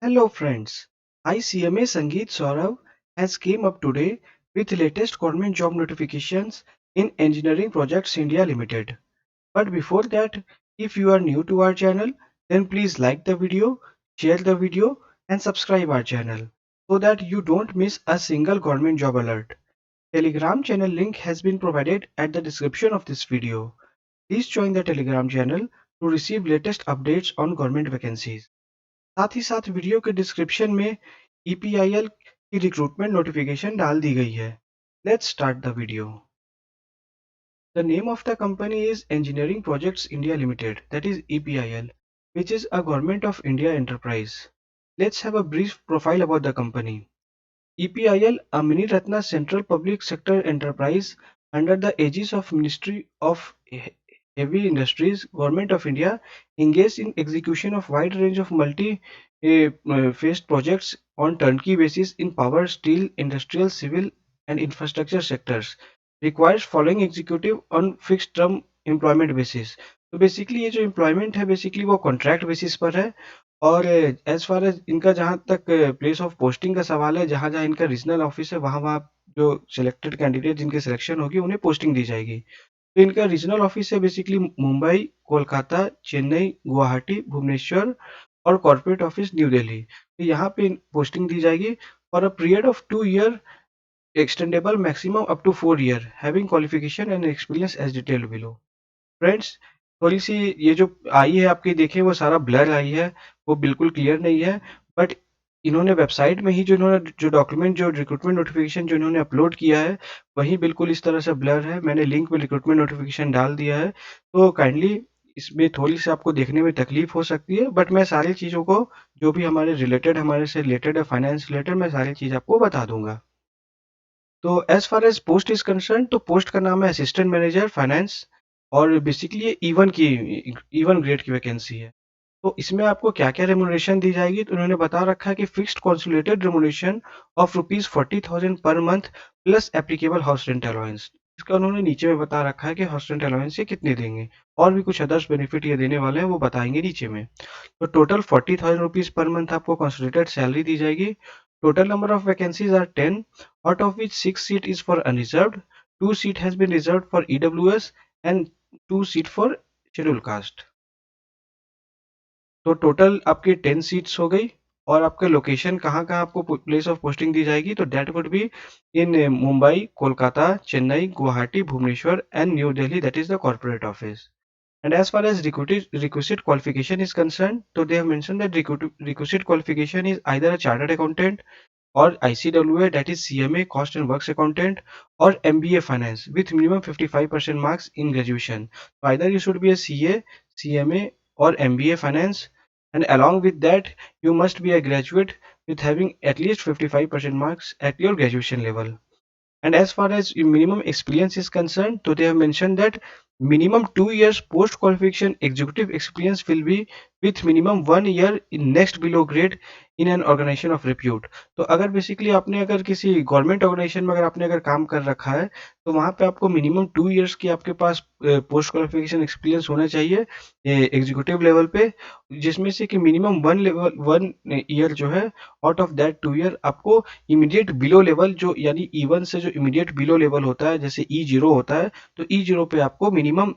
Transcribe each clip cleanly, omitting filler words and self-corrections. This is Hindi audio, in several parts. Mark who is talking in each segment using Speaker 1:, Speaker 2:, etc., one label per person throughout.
Speaker 1: Hello friends, I CMA Sangeet Saurav has came up today with latest government job notifications in Engineering Projects India Limited. But before that, if you are new to our channel, then please like the video, share the video and subscribe our channel so that you don't miss a single government job alert. Telegram channel link has been provided at the description of this video. Please join the Telegram channel to receive latest updates on government vacancies. साथ ही साथ वीडियो के डिस्क्रिप्शन में ईपीआईएल की रिक्रूटमेंट नोटिफिकेशन डाल दी गई है। Let's start the video. The name of the company is Engineering Projects India Limited, that is EPIL, which is a Government of India enterprise. Let's have a brief profile about the company. EPIL, a Mini Ratna Central Public Sector enterprise under the aegis of Ministry of Heavy Industries, Government of India, engaged in execution of wide range of multi-phased projects on turnkey basis in power, steel, industrial, civil and infrastructure sectors. Requires following executive on fixed term employment basis. तो बेसिकली ये जो एम्प्लॉयमेंट है बेसिकली वो कॉन्ट्रैक्ट बेसिस पर है और एज फार एज इनका जहाँ तक प्लेस ऑफ पोस्टिंग का सवाल है, जहाँ जहाँ इनका रीजनल ऑफिस है वहाँ वहाँ जो सिलेक्टेड कैंडिडेट जिनकी सिलेक्शन होगी उन्हें पोस्टिंग दी जाएगी। तो इनका रीजनल ऑफिस है बेसिकली मुंबई, कोलकाता, चेन्नई, गुवाहाटी, भुवनेश्वर और कॉर्पोरेट ऑफिस न्यू दिल्ली। तो यहाँ पे पोस्टिंग दी जाएगी for a period of 2 year extendable maximum up to 4 year having qualification and experience as detailed below. Friends, थोड़ी सी ये जो आई है आपकी देखें वो सारा ब्लर आई है, वो बिल्कुल क्लियर नहीं है। बट इन्होंने वेबसाइट में ही जो इन्होंने जो डॉक्यूमेंट जो रिक्रूटमेंट नोटिफिकेशन जो इन्होंने अपलोड किया है वही बिल्कुल इस तरह से ब्लर है। मैंने लिंक में रिक्रूटमेंट नोटिफिकेशन डाल दिया है, तो काइंडली इसमें थोड़ी सी आपको देखने में तकलीफ हो सकती है, बट मैं सारी चीज़ों को जो भी हमारे से रिलेटेड है, फाइनेंस रिलेटेड, मैं सारी चीज़ आपको बता दूंगा। तो as far as post is concerned, तो पोस्ट का नाम है असिस्टेंट मैनेजर फाइनेंस और बेसिकली ये इवन ग्रेड की वैकेंसी है। तो इसमें आपको क्या क्या रेमुनरेशन दी जाएगी, तो उन्होंने बता रखा है कि fixed कॉन्सुलेटेड remuneration of ₹40,000 per month plus applicable house rent allowance. इसका उन्होंने नीचे में बता रखा है कि हाउस रेंट अलाउंस ये कितने देंगे और भी कुछ अदर्स बेनिफिट ये देने वाले हैं, वो बताएंगे नीचे में। तो टोटल ₹40,000 पर मंथ आपको कंसोलिडेटेड सैलरी दी जाएगी। Total number of vacancies are 10, out of which 6 seat is for unreserved, 2 seat has been reserved for EWS and 2 seat for scheduled caste. तो टोटल आपकी 10 सीट्स हो गई और आपका लोकेशन कहाँ कहाँ आपको प्लेस ऑफ पोस्टिंग दी जाएगी, तो that would be in Mumbai, Kolkata, Chennai, Guwahati, Bhubaneswar and New Delhi, that is the corporate office. And as far as requisite qualification is concerned, so they have mentioned that requisite qualification is either a chartered accountant or ICWA, that is CMA cost and works accountant, or MBA finance with minimum 55% marks in graduation. So either you should be a CA, CMA or MBA finance, and along with that you must be a graduate with having at least 55% marks at your graduation level. And as far as minimum experience is concerned, so they have mentioned that minimum 2 years post qualification executive experience will be with minimum 1 year in next below grade in an organization of repute. तो अगर बेसिकली आपने अगर किसी गवर्नमेंट ऑर्गेनाइजेशन में अगर आपने अगर काम कर रखा है तो वहां पे आपको मिनिमम 2 years की आपके पास पोस्ट क्वालिफिकेशन एक्सपीरियंस होना चाहिए एग्जीक्यूटिव लेवल पे, जिसमें से कि मिनिमम 1 ईयर जो है आउट ऑफ दैट 2 year आपको इमीडिएट बिलो लेवल जो यानी E1 से जो इमीडिएट बिलो लेवल होता है जैसे E0 होता है, तो E0 पे आपको मिनिमम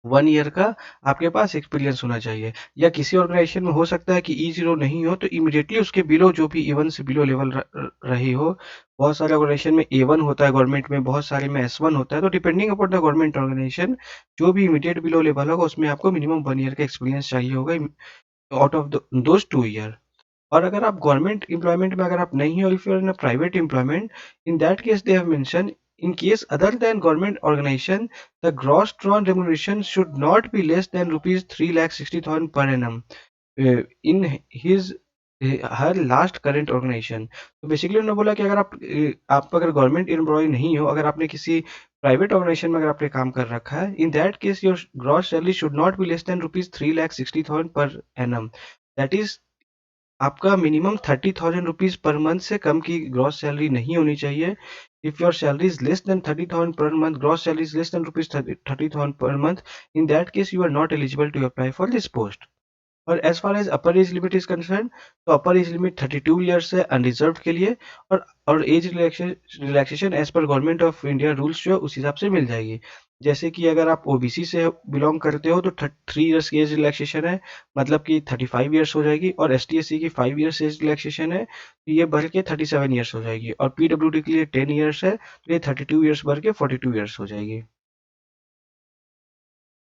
Speaker 1: 1 ईयर का आपके पास एक्सपीरियंस होना चाहिए। या किसी ऑर्गेनाइजेशन में हो सकता है कि E0 नहीं हो तो इमीडिएटली उसके बिलो जो भी E1 से बिलो लेवल रही हो। बहुत सारे ऑर्गेनाइजेशन में A1 होता है, गवर्नमेंट में बहुत सारे में S1 होता है, तो depending upon the government organisation जो भी इमीडिएट बिलो लेवल होगा उसमें आपको मिनिमम 1 ईयर का एक्सपीरियंस चाहिए होगा आउट ऑफ दोज 2 ईयर। और अगर आप गवर्नमेंट एम्प्लॉयमेंट में अगर आप नहीं हो, if you are in a private employment, in that case they have mention in case other than government organization, the gross drawn remuneration should not be less than rupees 3,60,000 per annum in his her last current organisation. तो बेसिकली उन्होंने बोला कि अगर आप अगर गवर्नमेंट एम्प्लॉय नहीं हो, अगर आपने किसी प्राइवेट ऑर्गेनाइजेशन में अगर आपने काम कर रखा है, in that case your gross salary should not be less than rupees 3,60,000 per annum, that is आपका मिनिमम 30,000 रुपीज पर मंथ से कम की ग्रॉस सैलरी नहीं होनी चाहिए। If your salary is less than 30,000 per month, gross salary is less than rupees 30,000 per month, in that case you are not eligible to apply for this post. और as far as upper age limit is concerned, तो अपर एज लिमिट 32 ईयर्स है अनरिजर्व के लिए, और age relaxation as per government of India rules जो है उस हिसाब से मिल जाएगी। जैसे कि अगर आप ओबीसी से बिलोंग करते हो तो 3 ईयर्स की एज रिलैक्सेशन है, मतलब कि 35 ईयर्स हो जाएगी, और एस टी एस सी की 5 ईयर्स एज रिलैक्सेशन है, तो ये बढ़ के 37 ईयर्स हो जाएगी, और पीडब्ल्यूडी के लिए 10 ईयर्स है, तो ये 32 ईयर्स बढ़ के 42 ईयर्स हो जाएगी।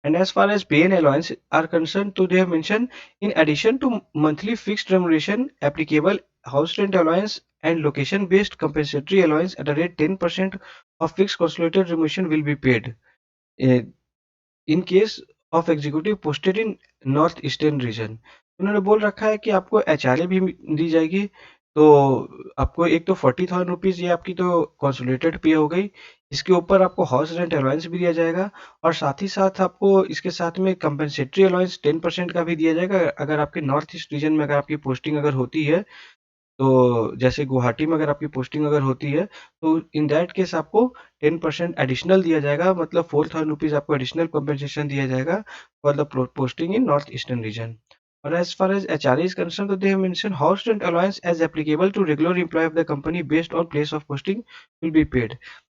Speaker 1: And as far as pay and allowance are concerned, so they have mentioned in addition to monthly fixed remuneration, applicable house rent allowance and location-based compensatory allowance at a rate 10% of fixed consolidated remuneration will be paid. Uh, in case of executive posted in north eastern region, उन्होंने बोल रखा है कि आपको एचआरए भी दी जाएगी। तो आपको एक तो 40,000 रुपीज ये आपकी तो कंसोलिडेटेड पे हो गई, इसके ऊपर आपको हाउस रेंट अलाउंस भी दिया जाएगा, और साथ ही साथ आपको इसके साथ में कंपनसेटरी अलाउंस 10% का भी दिया जाएगा अगर आपके नॉर्थ ईस्ट रीजन में अगर आपकी पोस्टिंग अगर होती है। तो जैसे गुवाहाटी में अगर आपकी पोस्टिंग अगर होती है, तो इन दैट केस आपको 10% एडिशनल दिया जाएगा, मतलब 4,000 रुपीज आपको एडिशनल कॉम्पेंसेशन दिया जाएगा for the posting in north eastern region. और as far as HRA is concerned, so they have mentioned house rent allowance as applicable to regular employee of the company based on place of posting will be paid।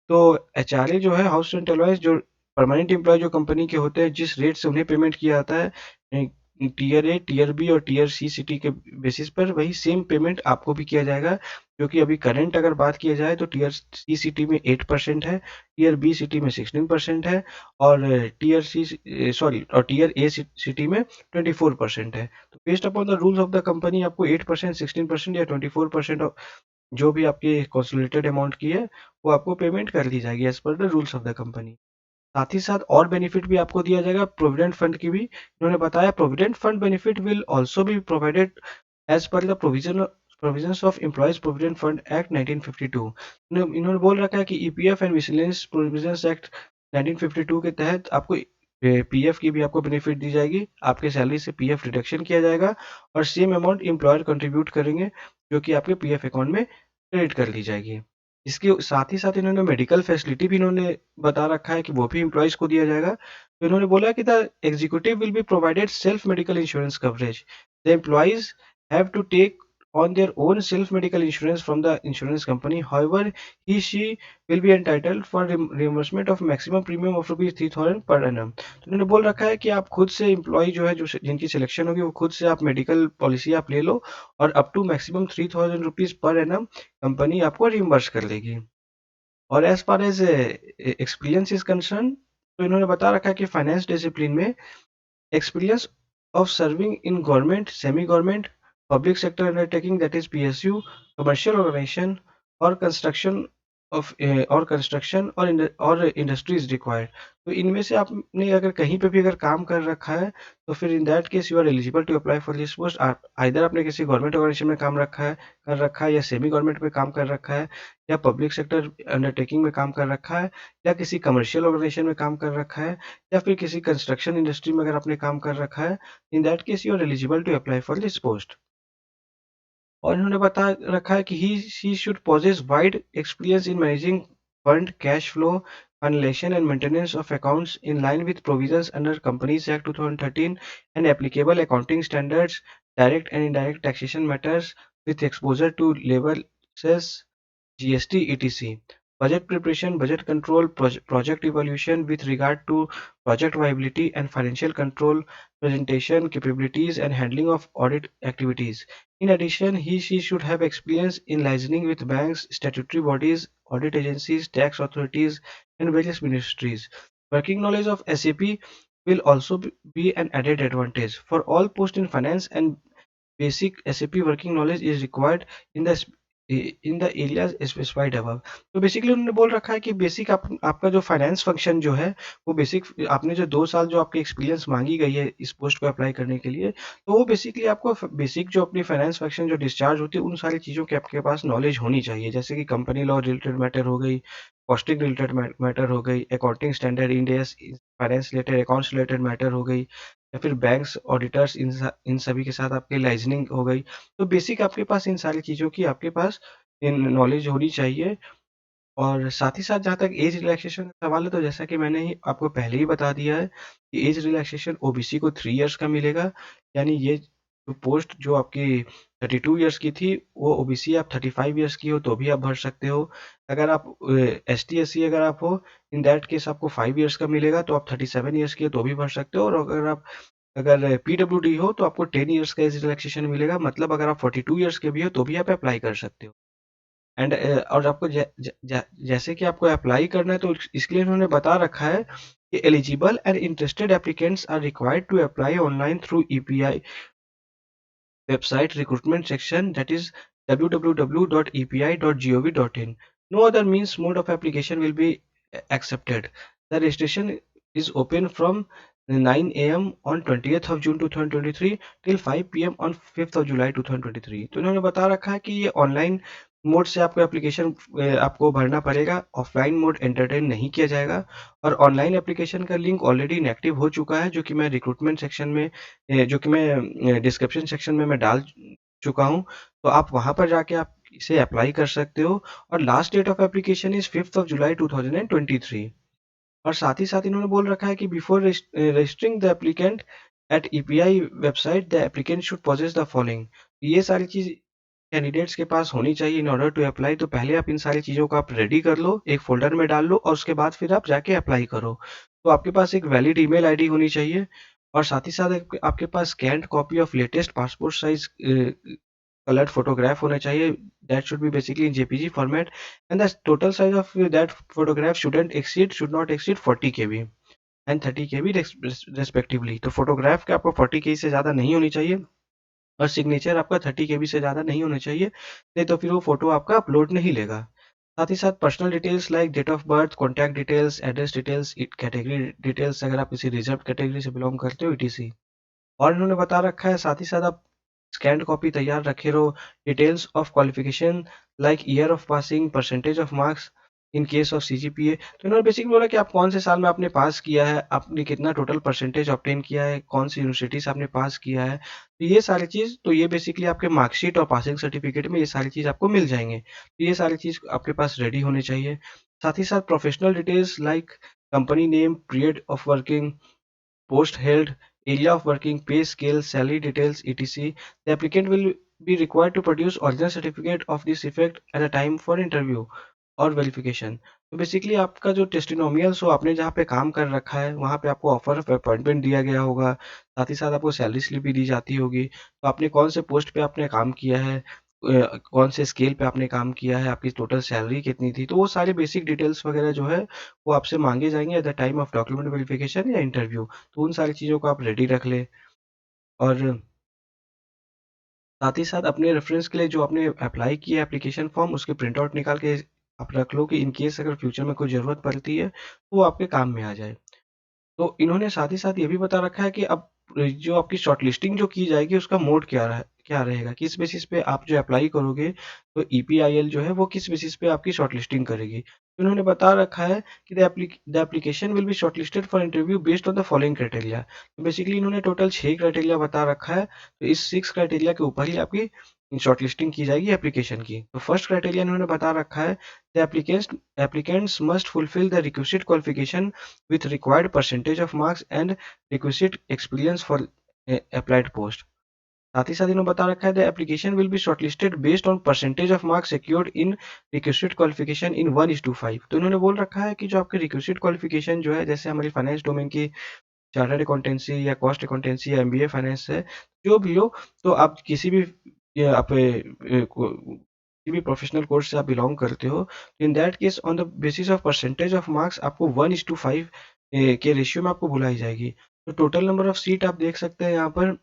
Speaker 1: तो एचआरए जो है हाउस रेंट अलाउंस जो परमानेंट एम्प्लॉय जो कंपनी के होते हैं जिस रेट से उन्हें पेमेंट किया जाता है टीयर ए, टीयर बी और टीयर सी सिटी के बेसिस पर, वही सेम पेमेंट आपको भी किया जाएगा। जो कि अभी करंट अगर बात किया जाए तो टीयर सी सिटी में 8% है, टीयर बी सिटी में 16% है, और टीयर सी सॉरी और टीयर ए सिटी में 24% है। तो based upon the rules of the company आपको 8%, 16% या 24% जो भी आपकी कंसोलिडेटेड अमाउंट की है वो आपको पेमेंट कर दी जाएगी as per the rules of the company. साथ ही साथ और बेनिफिट भी आपको दिया जाएगा प्रोविडेंट फंड की भी। इन्होंने बताया provident fund benefit will also be provided as per the provisions of employees provident fund act 1952। इन्होंने बोल रखा है कि EPF and miscellaneous provisions act 1952 के तहत आपको पीएफ की भी आपको बेनिफिट दी जाएगी, आपके सैलरी से पीएफ रिडक्शन किया जाएगा, और सेम अमाउंट एम्प्लॉयर कंट्रीब्यूट करेंगे जो कि आपके पीएफ अकाउंट में क्रेडिट कर दी जाएगी। इसके साथ ही साथ इन्होंने मेडिकल फैसिलिटी भी इन्होंने बता रखा है कि वो भी एम्प्लॉयज को दिया जाएगा। तो इन्होंने बोला कि the executive will be provided self medical insurance coverage. The employees have to take on their own self medical insurance from the insurance company. However, she will be entitled for reimbursement of maximum premium of rupees 3,000 per annum। तो इन्होंने बोल रखा है कि आप खुद से एम्प्लॉय जो है जो जिनकी सिलेक्शन होगी वो खुद से आप मेडिकल पॉलिसी आप ले लो, और up to maximum 3,000 rupees per annum company आपको रिइम्बर्स कर देगी। और as far as experience is concerned, तो इन्होंने बता रखा है कि फाइनेंस डिसिप्लिन में experience of serving in government, semi-government, public sector undertaking that is PSU, commercial organization और construction और इंडस्ट्री इज रिक्वायर्ड। तो इनमें से आपने अगर कहीं पे भी अगर काम कर रखा है तो फिर in that case you are eligible to apply for this post. Either आपने किसी गवर्नमेंट ऑर्गेनाइजेशन में काम कर रखा है, या सेमी गवर्नमेंट में काम कर रखा है, या पब्लिक सेक्टर अंडरटेकिंग में काम कर रखा है, या किसी कमर्शियल ऑर्गेनाइजेशन में काम कर रखा है, या फिर किसी कंस्ट्रक्शन इंडस्ट्री में अगर आपने काम कर रखा है, in that case you are eligible to apply for this post. और इन्होंने बता रखा है कि he she should possess wide experience in managing fund cash flow, annihilation and maintenance of accounts in line with provisions under Companies Act 2013 and applicable accounting standards, direct and indirect taxation matters with exposure to labor cess, GST, etc. Budget preparation, budget control, project evaluation with regard to project viability and financial control, presentation capabilities and handling of audit activities. In addition, she should have experience in liaising with banks, statutory bodies, audit agencies, tax authorities, and various ministries. Working knowledge of SAP will also be an added advantage. For all posts in finance and basic SAP working knowledge is required in the in the areas specified above. तो बेसिकली उन्होंने बोल रखा है कि बेसिक आपका जो फाइनेंस फंक्शन जो है वो बेसिक आपने जो 2 साल जो आपकी एक्सपीरियंस मांगी गई है इस पोस्ट को अप्लाई करने के लिए, तो वो बेसिकली आपको बेसिक जो अपनी फाइनेंस फंक्शन जो डिस्चार्ज होती है उन सारी चीज़ों की आपके पास नॉलेज होनी चाहिए, जैसे कि कंपनी लॉ रिलेटेड मैटर हो गई, कॉस्टिंग रिलेटेड मैटर हो गई, accounting standard, Indians finance related, accounts related matter हो गई, या फिर बैंक्स ऑडिटर्स, इन सभी के साथ आपकी लाइजनिंग हो गई। तो बेसिक आपके पास इन सारी चीज़ों की आपके पास इन नॉलेज होनी चाहिए। और साथ ही साथ जहाँ तक एज रिलैक्सेशन का सवाल है, तो जैसा कि मैंने ही आपको पहले ही बता दिया है कि एज रिलैक्सेशन ओबीसी को 3 इयर्स का मिलेगा। यानी ये जो पोस्ट जो आपकी 32 इयर्स की थी, वो ओबीसी आप 35 इयर्स की हो तो भी आप भर सकते हो। अगर आप एसटी-एससी अगर आप हो, इन दैट केस आपको 5 इयर्स का मिलेगा, तो आप 37 इयर्स की हो तो भी भर सकते हो। और अगर पीडब्ल्यूडी हो तो आपको 10 इयर्स का एज रिलैक्सेशन मिलेगा। मतलब अगर आप 42 इयर्स के भी हो तो भी आप अप्लाई कर सकते हो। एंड और आपको जैसे कि आपको अप्लाई करना है, तो इसके लिए उन्होंने बता रखा है कि eligible and interested applicants are required to apply online through EPI website recruitment section, that is www.epi.gov.in. No other means mode of application will be accepted. The registration is open from 9 a.m. on 20th of June 2023 till 5 p.m. on 5th of July 2023. तो इन्होंने बता रखा है कि ये ऑनलाइन मोड से आपको एप्लीकेशन आपको भरना पड़ेगा, ऑफलाइन मोड एंटरटेन नहीं किया जाएगा। और ऑनलाइन एप्लीकेशन का लिंक ऑलरेडी इनएक्टिव हो चुका है, जो कि मैं रिक्रूटमेंट सेक्शन में जो कि मैं डिस्क्रिप्शन सेक्शन में मैं डाल चुका हूँ। तो आप वहाँ पर जाके आप इसे अप्लाई कर सकते हो। और last date of application is 5th of July 2023। और साथ ही साथ इन्होंने बोल रखा है कि before registering the applicant at EPI website, the applicant should possess the following. ये सारी चीज कैंडिडेट्स के पास होनी चाहिए इन ऑर्डर टू अप्लाई। तो पहले आप इन सारी चीज़ों को आप रेडी कर लो, एक फ़ोल्डर में डाल लो, और उसके बाद फिर आप जाके अप्लाई करो। तो आपके पास एक वैलिड ईमेल आईडी होनी चाहिए, और साथ ही साथ आपके पास scanned copy of latest passport size coloured photograph होना चाहिए। That should be basically in JPG format, and the total size of that photograph should not exceed 40 KB and 30 KB respectively. तो फोटोग्राफ के आपको 40 केबी से ज़्यादा नहीं होनी चाहिए, और सिग्नेचर आपका 30 केबी से ज़्यादा नहीं होना चाहिए, नहीं तो फिर वो फ़ोटो आपका अपलोड नहीं लेगा। साथ ही साथ personal details like date of birth, contact details, address details, category details अगर आप किसी रिजर्व कैटेगरी से बिलोंग करते हो, ईटीसी। और इन्होंने बता रखा है साथ ही साथ आप स्कैन्ड कॉपी तैयार रखे रहो। Details of qualification like year of passing, percentage of marks in case of CGPA. तो इन्होंने बेसिकली बोला कि आप कौन से साल में आपने पास किया है, आपने कितना टोटल परसेंटेज ऑब्टेन किया है, कौन सी यूनिवर्सिटी से आपने पास किया है। तो ये सारी चीज़, तो ये बेसिकली आपके मार्कशीट और पासिंग सर्टिफिकेट में ये सारी चीज़ आपको मिल जाएंगे। तो ये सारी चीज़ आपके पास रेडी होने चाहिए। साथ ही साथ professional details like company name, period of working, post held, area of working, pay scale, salary details, etc. The applicant will be required to produce original certificate of this effect at a time for interview और वेरिफिकेशन। तो बेसिकली आपका जो टेस्टिमोनियल्स हो, आपने जहाँ पे काम कर रखा है वहाँ पे आपको ऑफर ऑफ अपॉइंटमेंट दिया गया होगा, साथ ही साथ आपको सैलरी स्लिप भी दी जाती होगी। तो आपने कौन से पोस्ट पे आपने काम किया है, कौन से स्केल पे आपने काम किया है, आपकी टोटल सैलरी कितनी थी, तो वो सारे बेसिक डिटेल्स वगैरह जो है वो आपसे मांगे जाएंगे eight the time of document verification या इंटरव्यू। तो उन सारी चीज़ों को आप रेडी रख लें। और साथ ही साथ अपने रेफरेंस के लिए जो आपने अप्लाई किया है एप्लीकेशन फॉर्म, उसके प्रिंट आउट निकाल के आप रख लो कि इन केस अगर फ्यूचर में कोई ज़रूरत पड़ती है तो वो आपके काम में आ जाए। तो इन्होंने साथ ही साथ ये भी बता रखा है कि अब जो आपकी शॉर्टलिस्टिंग जो की जाएगी उसका मोड क्या रहेगा, किस बेसिस पे आप जो अप्लाई करोगे, तो ईपीआईएल जो है वो किस बेसिस पे आपकी शॉर्टलिस्टिंग करेगी। तो इन्होंने बता रखा है कि the application will be shortlisted for interview based on the following criteria. तो बेसिकली इन्होंने टोटल 6 क्राइटेरिया बता रखा है, तो इस 6 क्राइटेरिया के ऊपर ही आपकी शॉर्टलिस्टिंग की जाएगी एप्लीकेशन की। तो फर्स्ट क्राइटेरिया इन्होंने बता रखा है, the applicants must fulfill the requisite qualification with required percentage of marks and requisite experience for applied post। साथ ही साथ इन्होंने बता रखा है, the application will be shortlisted based on percentage of marks secured in requisite qualification in 1:5। तो इन्होंने बोल रखा है कि जो आपके रिक्विजिट क्वालिफिकेशन जो है, जैसे हमारी फाइनेंस डोमेन की चार्टर्ड अकाउंटेंसी या कॉस्ट अकाउंटेंसी या एमबीए फाइनेंस है, जो भी हो, तो आप किसी भी किसी भी प्रोफेशनल कोर्स से आप बिलोंग करते हो, in that case on the basis of percentage of marks आपको 1:5 के रेशियो में आपको बुलाई जाएगी। तो टोटल नंबर ऑफ सीट आप देख सकते हैं यहाँ पर,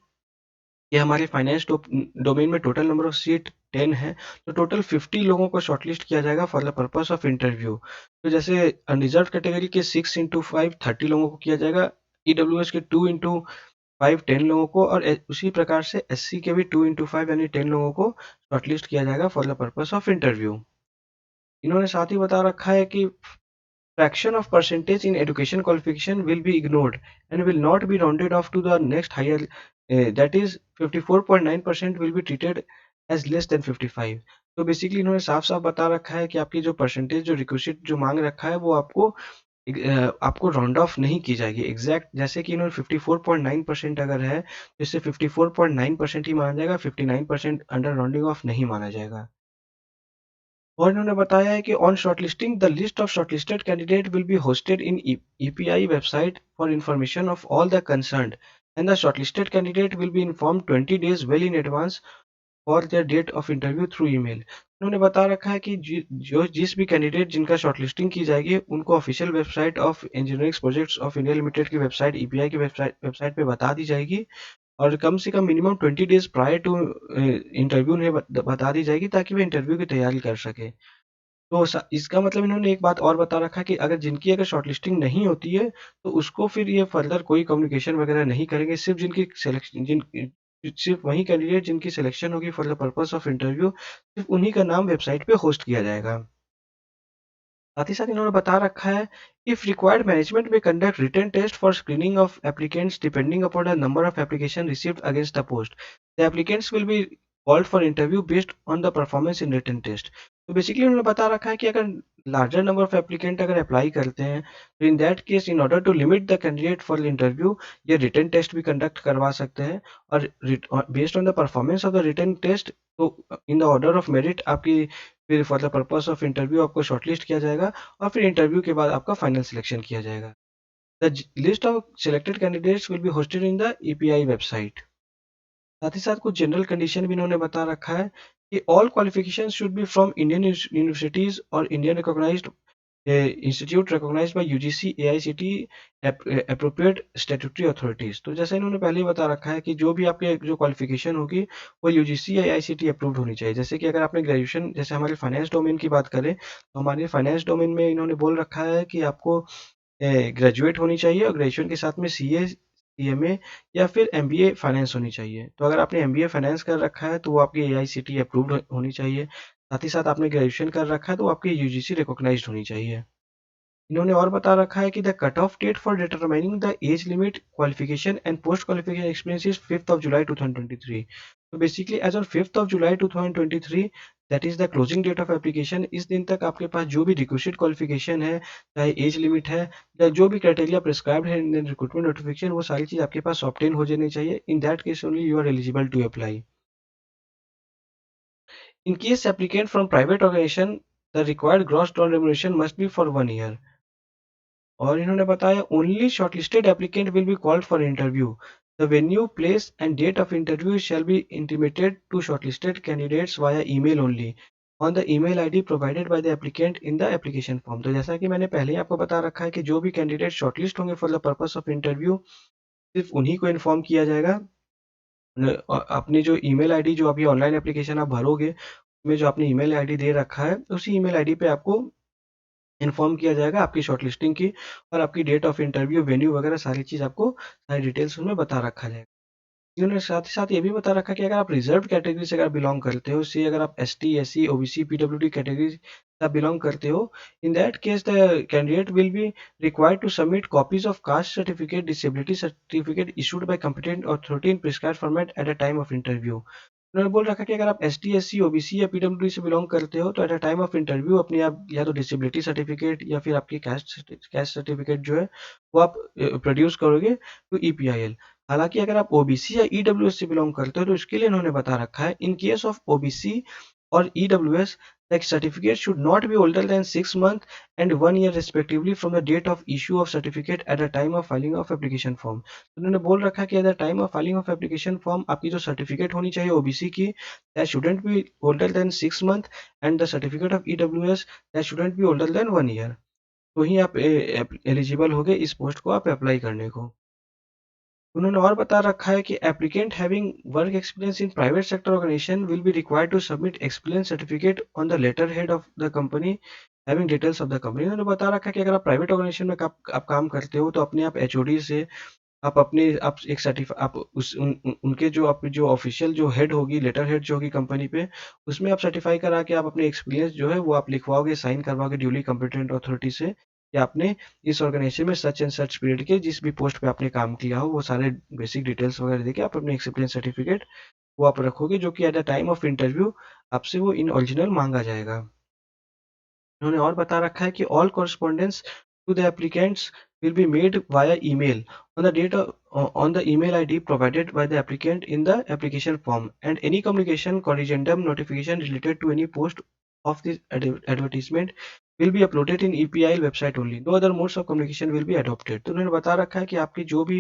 Speaker 1: ये हमारे फाइनेंस डोमेन में टोटल नंबर ऑफ सीट 10 है। तो टोटल 50 लोगों को शॉर्टलिस्ट किया जाएगा for the purpose of interview. तो जैसे अनरिजर्व कैटेगरी के 6 × 5 30 लोगों को किया जाएगा, ईडब्ल्यूएस के 2 × 5 10 लोगों को, और उसी प्रकार से एससी के भी 2 × 5 यानी 10 लोगों को शॉर्टलिस्ट किया जाएगा for the purpose of interview. इन्होंने साथ ही बता रखा है कि fraction of percentage in education qualification will be ignored and will not be rounded off to the next higher, that is 54.9% will be treated as less than 55। तो बेसिकली इन्होंने साफ-साफ बता रखा है कि आपकी जो परसेंटेज जो रिक्विजिट जो माँग रखा है वो आपको राउंड ऑफ नहीं की जाएगी। एग्ज़ैक्ट जैसे कि इन्होंने 54.9% अगर है, तो इसे 54.9% ही माना जाएगा, 59% अंडर राउंडिंग ऑफ नहीं माना जाएगा। और इन्होंने बताया है कि on shortlisting the list of shortlisted candidate will be hosted in EPI website for information of all the concerned and the shortlisted candidate will be informed 20 days well in advance for their date of interview through email. उन्होंने बता रखा है कि जिस भी कैंडिडेट जिनका शॉर्टलिस्टिंग की जाएगी उनको official website of engineering projects of India limited की वेबसाइट ईपीआई की वेबसाइट पे बता दी जाएगी और कम से कम minimum 20 days prior to interview उन्हें बता दी जाएगी ताकि वे इंटरव्यू की तैयारी कर सके। तो इसका मतलब इन्होंने एक बात और बता रखा है कि अगर शॉर्टलिस्टिंग नहीं होती है तो उसको फिर ये फर्दर कोई कम्युनिकेशन वगैरह नहीं करेंगे। सिर्फ वही कैंडिडेट जिनकी सिलेक्शन होगी for the purpose of interview सिर्फ उन्हीं का नाम वेबसाइट पे होस्ट किया जाएगा। साथ ही साथ इन्होंने बता रखा है if required management may conduct written test for screening of applicants depending upon the number of application received against the post the applicants will be called for interview based on the performance in written test. तो बेसिकली उन्होंने बता रखा है कि अगर लार्जर नंबर ऑफ एप्लीकेंट अगर अप्लाई करते हैं तो in that case in order to limit the candidate for the interview ये रिटन टेस्ट भी कंडक्ट करवा सकते हैं और based on the performance of the written test तो in the order of merit आपकी फिर for the purpose of interview आपको शॉर्टलिस्ट किया जाएगा और फिर इंटरव्यू के बाद आपका फाइनल सिलेक्शन किया जाएगा। The list of selected candidates will be hosted in the EPI website. साथ ही साथ कुछ जनरल कंडीशन भी इन्होंने बता रखा है कि all qualification should be from Indian universities और Indian recognised institute recognised by UGC AICT appropriate statutory authorities. तो जैसे इन्होंने पहले ही बता रखा है कि जो भी आपकी जो क्वालिफिकेशन होगी वो यूजीसी या एआईसीटी अप्रूव्ड होनी चाहिए। जैसे कि अगर आपने ग्रेजुएशन जैसे हमारे फाइनेंस डोमेन की बात करें तो हमारे फाइनेंस डोमेन में इन्होंने बोल रखा है कि आपको ग्रेजुएट होनी चाहिए और ग्रेजुएशन के साथ में सीए, सीएमए या फिर एमबीए फाइनेंस होनी चाहिए। तो अगर आपने एमबीए फाइनेंस कर रखा है तो वो आपकी एआईसीटीई अप्रूव्ड होनी चाहिए। साथ ही साथ आपने ग्रेजुएशन कर रखा है तो आपकी यूजीसी रिकॉग्नाइज्ड होनी चाहिए। इन्होंने और बता रखा है कि the cut off date for determining the age limit qualification and post qualification experience is 5th of July 2023। तो basically as on 5th of July 2023 that is the closing date of application. इस दिन तक आपके पास जो भी रिक्वेस्टेड क्वालिफिकेशन है चाहे एज लिमिट है या जो भी क्राइटेरिया प्रिस्क्राइब्ड है इन रिक्रूटमेंट नोटिफिकेशन वो सारी चीज आपके पास ऑब्टेन हो जानी चाहिए। In that case only you are eligible to apply. In case applicant from private organisation the required gross drawn remuneration must be for 1 year. और इन्होंने बताया only shortlisted applicant will be called for interview. The venue place and date of interview shall be intimated to shortlisted candidates via email only on the email ID provided by the applicant in the application form. तो जैसा कि मैंने पहले ही आपको बता रखा है कि जो भी कैंडिडेट शॉर्टलिस्ट होंगे for the purpose of interview सिर्फ उन्हीं को इन्फॉर्म किया जाएगा। अपनी जो ईमेल आईडी जो अभी ऑनलाइन एप्लीकेशन आप भरोगे उसमें जो आपने ईमेल आईडी दे रखा है उसी ईमेल आईडी पे आपको इन्फॉर्म किया जाएगा आपकी शॉर्टलिस्टिंग की और आपकी डेट ऑफ इंटरव्यू, वेन्यू वगैरह सारी चीज़ आपको सारी डिटेल्स उनमें बता रखा जाएगा। इन्होंने साथ ही साथ ये भी बता रखा कि अगर आप रिजर्व्ड कैटेगरी से अगर बिलॉन्ग करते हो, से अगर आप ST, SC, OBC, PWD category से आप बिलॉन्ग करते हो, in that case the candidate will be required to submit copies of caste certificate, disability certificate issued by competent authority in prescribed format at a time of interview. उन्होंने बोल रखा कि अगर आप एसटी, एससी, ओबीसी या पीडब्ल्यूडी से बिलॉन्ग करते हो तो at a time of interview अपनी आप या तो डिसेबिलिटी सर्टिफिकेट या फिर आपकी कास्ट सर्टिफिकेट जो है वो आप प्रोड्यूस करोगे टू ईपीआईएल। हालांकि अगर आप ओबीसी या ईडब्ल्यूएस से बिलोंग करते हो तो इसके लिए इन्होंने बता रखा है इन केस ऑफ ओबीसी और EWS the certificate should not be older than 6 months and 1 year respectively from the date of issue of certificate at the time of filing of application form। तो उन्होंने बोल रखा कि at the time of filing of application form आपकी जो सर्टिफिकेट होनी चाहिए ओबीसी की that shouldn't be older than 6 months and the certificate of EWS that shouldn't be older than 1 year। तो ही आप एलिजिबल होगे इस पोस्ट को आप अप्लाई करने को। उन्होंने और बता रखा है कि applicant having work experience in private sector organisation will be required to submit experience certificate on the letter head of the company having details of the company. उन्होंने बता रखा है कि अगर आप प्राइवेट ऑर्गेनाइजेशन में आप काम करते हो तो अपने आप एचओडी से आप अपने आप एक सर्टिफिकेट आप उनके जो आप जो ऑफिशियल जो हेड होगी लेटर हेड जो होगी कंपनी पे उसमें आप सर्टिफाई करा के आप अपने एक्सपीरियंस जो है वो आप लिखवाओगे साइन करवाओगे ड्यूली कॉम्पिटेंट अथॉरिटी से कि आपने इस ऑर्गेनाइजेशन में सच एंड सच पीरियड के जिस भी पोस्ट पे आपने काम किया हो वो सारे बेसिक डिटेल्स वगैरह देके आप अपने एक्सपीरियंस सर्टिफिकेट वो आप रखोगे, जो कि eight the time of interview आपसे वो इन ओरिजिनल मांगा जाएगा। उन्होंने और बता रखा है कि all correspondence to the applicants will be made via email on the date on the email ID provided by the applicant in the application form, and any communication corrigendum notification related to any post of this advertisement will be uploaded in EPIL website only. No other modes of communication will be adopted. तो उन्होंने बता रखा है कि आपकी जो भी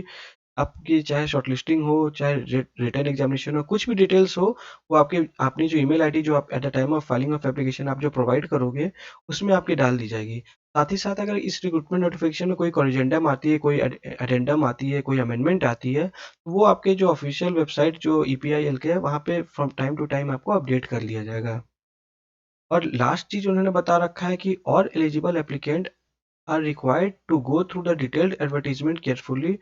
Speaker 1: आपकी चाहे शॉर्टलिस्टिंग हो, चाहे रिटन एग्जामिनेशन हो, कुछ भी डिटेल्स हो, वो आपके आपने जो ईमेल आईडी जो आप eight the time of filing of application आप जो प्रोवाइड करोगे, उसमें आपकी डाल दी जाएगी। साथ ही साथ अगर इस रिक्रूटमेंट नोटिफिकेशन में कोई कॉरिजेंडम आती है, कोई एडेंडम आती है, कोई अमेंडमेंट आती है, तो वो आपके जो ऑफिशियल वेबसाइट जो ईपीआईएल के है, वहाँ पे फ्रॉम टाइम टू टाइम आपको अपडेट कर लिया जाएगा। और लास्ट चीज उन्होंने बता रखा है कि और eligible applicant are required to go through the detailed advertisement carefully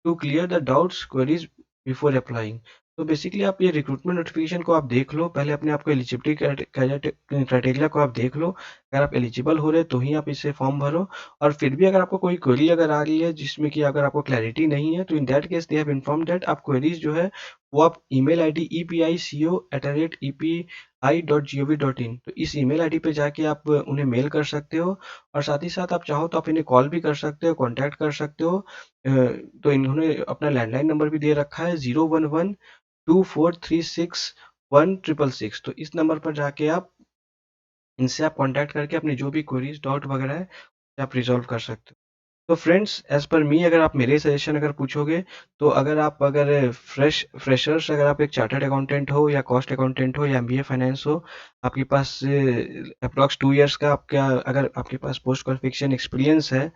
Speaker 1: to clear the doubts queries before applying. तो बेसिकली आप ये रिक्रूटमेंट नोटिफिकेशन को आप देख लो, पहले अपने आप को एलिजिबिलिटी क्राइटेरिया को आप देख लो, अगर आप एलिजिबल हो रहे तो ही आप इसे फॉर्म भरो। और फिर भी अगर आपको कोई क्वेरी अगर आ रही है जिसमें कि अगर आपको क्लैरिटी नहीं है, तो in that case they have inform that आप क्वेरीज जो है वो आप ईमेल आईडी epico@epi.gov.in, तो इस ईमेल आईडी पे जाके आप उन्हें मेल कर सकते हो। और साथ ही साथ आप चाहो तो आप इन्हें कॉल भी कर सकते हो, कॉन्टैक्ट कर सकते हो। तो इन्होंने अपना लैंडलाइन नंबर भी दे रखा है 011243616 तो इस नंबर पर जाके आप इनसे आप कॉन्टैक्ट करके अपनी जो भी क्वेरीज डाउट वगैरह है आप रिजॉल्व कर सकते हो। तो फ्रेंड्स, एज पर मी अगर आप मेरे सजेशन अगर पूछोगे, तो अगर फ्रेशर्स अगर आप एक चार्टर्ड अकाउंटेंट हो या कॉस्ट अकाउंटेंट हो या एमबीए फाइनेंस हो, आपके पास अप्रॉक्स 2 इयर्स का आपका अगर आपके पास पोस्ट क्वालिफिकेशन एक्सपीरियंस है,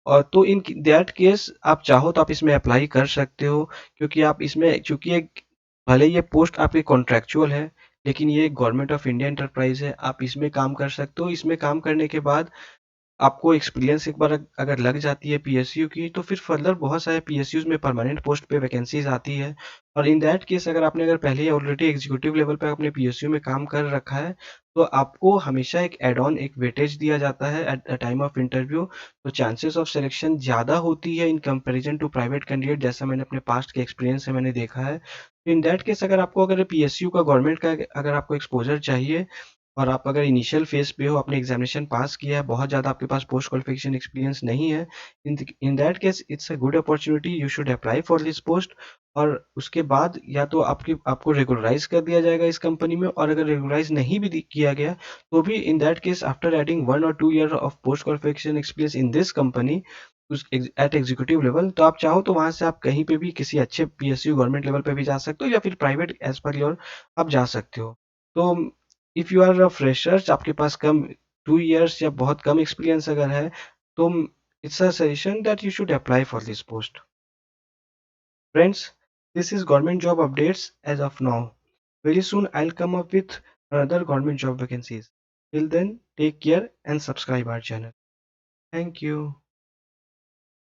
Speaker 1: और तो इन दैट केस आप चाहो तो आप इसमें अप्लाई कर सकते हो, क्योंकि आप इसमें चूंकि एक भले ये पोस्ट आपकी कॉन्ट्रेक्चुअल है, लेकिन ये गवर्नमेंट ऑफ इंडिया एंटरप्राइज है, आप इसमें काम कर सकते हो। इसमें काम करने के बाद आपको एक्सपीरियंस एक बार अगर लग जाती है पीएसयू की, तो फिर फर्दर बहुत सारे पीएसयूज में परमानेंट पोस्ट पे वैकेंसीज आती है। और इन दैट केस अगर आपने अगर पहले ही ऑलरेडी एग्जीक्यूटिव लेवल पे अपने पीएसयू में काम कर रखा है, तो आपको हमेशा एक एड ऑन एक वेटेज दिया जाता है at the time of interview. तो चांसेस ऑफ सिलेक्शन ज़्यादा होती है in comparison to private candidate, जैसा मैंने अपने पास्ट के एक्सपीरियंस से मैंने देखा है। तो इन दैट केस अगर आपको अगर पीएसयू का गवर्नमेंट का अगर आपको एक्सपोजर चाहिए, और आप अगर इनिशियल फेज पे हो, आपने एग्जामिनेशन पास किया है, बहुत ज़्यादा आपके पास पोस्ट क्वालिफिकेशन एक्सपीरियंस नहीं है, in that case it's a good opportunity, you should apply for this post. और उसके बाद या तो आपको रेगुलराइज कर दिया जाएगा इस कंपनी में, और अगर रेगुलराइज नहीं भी किया गया, तो भी इन that case after adding 1 or 2 year of post qualification experience in this company at executive level, तो आप चाहो तो वहां से आप कहीं पे भी किसी अच्छे पीएसयू गवर्नमेंट लेवल पे भी जा सकते हो, या फिर प्राइवेट एज पर योर आप जा सकते हो। तो if you are a freshers, आपके पास कम 2 इयर्स या बहुत कम एक्सपीरियंस अगर है, तो it's a suggestion that you should apply for this post. Friends, this is government job updates as of now. Very soon I'll come up with another government job vacancies. Till then, take care and subscribe our channel. Thank you.